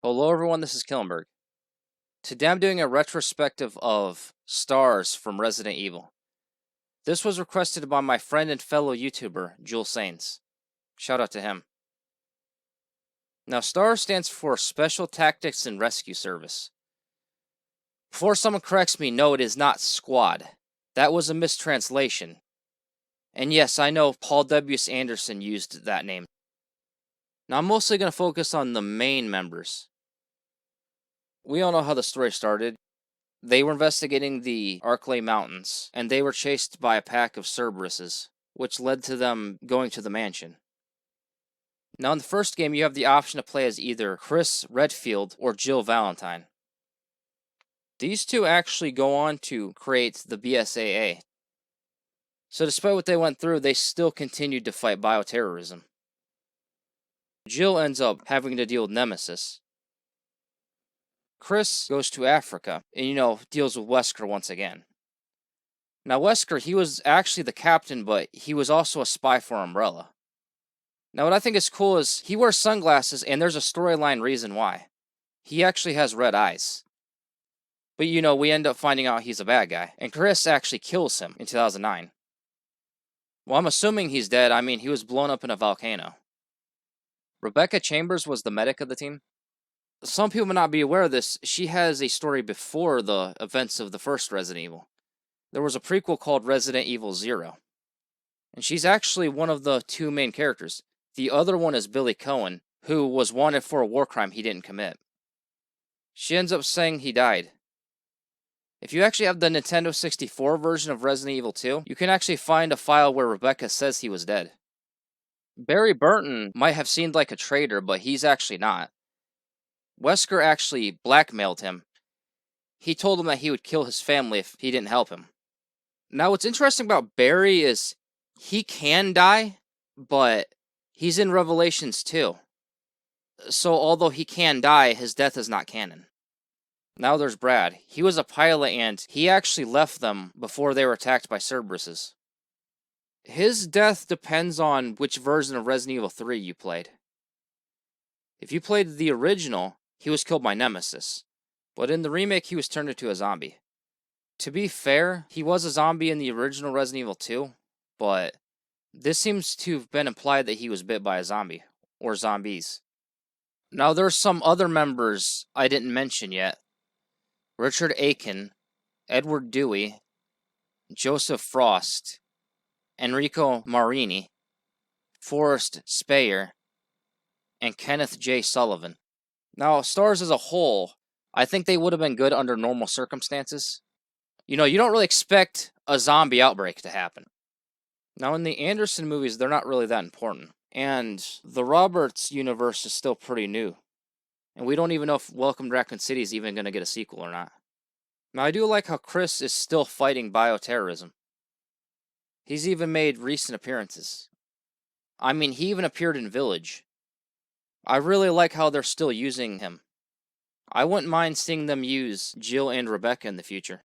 Hello everyone, this is Killenberg. Today I'm doing a retrospective of S.T.A.R.S from Resident Evil. This was requested by my friend and fellow YouTuber, Jule Saynes. Shout out to him. Now S.T.A.R.S stands for Special Tactics and Rescue Service. Before someone corrects me, no, it is not Squad. That was a mistranslation. And yes, I know Paul W. Anderson used that name. Now I'm mostly going to focus on the main members. We all know how the story started. They were investigating the Arklay Mountains, and they were chased by a pack of Cerberuses, which led to them going to the mansion. Now in the first game, you have the option to play as either Chris Redfield or Jill Valentine. These two actually go on to create the BSAA. So despite what they went through, they still continued to fight bioterrorism. Jill ends up having to deal with Nemesis. Chris goes to Africa and, deals with Wesker once again. Now, Wesker, he was actually the captain, but he was also a spy for Umbrella. Now, what I think is cool is he wears sunglasses, and there's a storyline reason why. He actually has red eyes. But, we end up finding out he's a bad guy, and Chris actually kills him in 2009. Well, I'm assuming he's dead. I mean, he was blown up in a volcano. Rebecca Chambers was the medic of the team. Some people may not be aware of this. She has a story before the events of the first Resident Evil. There was a prequel called Resident Evil 0. And she's actually one of the two main characters. The other one is Billy Cohen, who was wanted for a war crime he didn't commit. She ends up saying he died. If you actually have the Nintendo 64 version of Resident Evil 2, you can actually find a file where Rebecca says he was dead. Barry Burton might have seemed like a traitor, but he's actually not. Wesker actually blackmailed him. He told him that he would kill his family if he didn't help him. Now, what's interesting about Barry is he can die, but he's in Revelations 2. So, although he can die, his death is not canon. Now there's Brad. He was a pilot, and he actually left them before they were attacked by Cerberuses. His death depends on which version of Resident Evil 3 you played. If you played the original, he was killed by Nemesis, but in the remake, he was turned into a zombie. To be fair, he was a zombie in the original Resident Evil 2, but this seems to have been implied that he was bit by a zombie, or zombies. Now, there's some other members I didn't mention yet. Richard Aiken, Edward Dewey, Joseph Frost, Enrico Marini, Forrest Speyer, and Kenneth J. Sullivan. Now, S.T.A.R.S as a whole, I think they would have been good under normal circumstances. You don't really expect a zombie outbreak to happen. Now, in the Anderson movies, they're not really that important. And the Roberts universe is still pretty new. And we don't even know if Welcome to Raccoon City is even going to get a sequel or not. Now, I do like how Chris is still fighting bioterrorism. He's even made recent appearances. I mean, he even appeared in Village. I really like how they're still using him. I wouldn't mind seeing them use Jill and Rebecca in the future.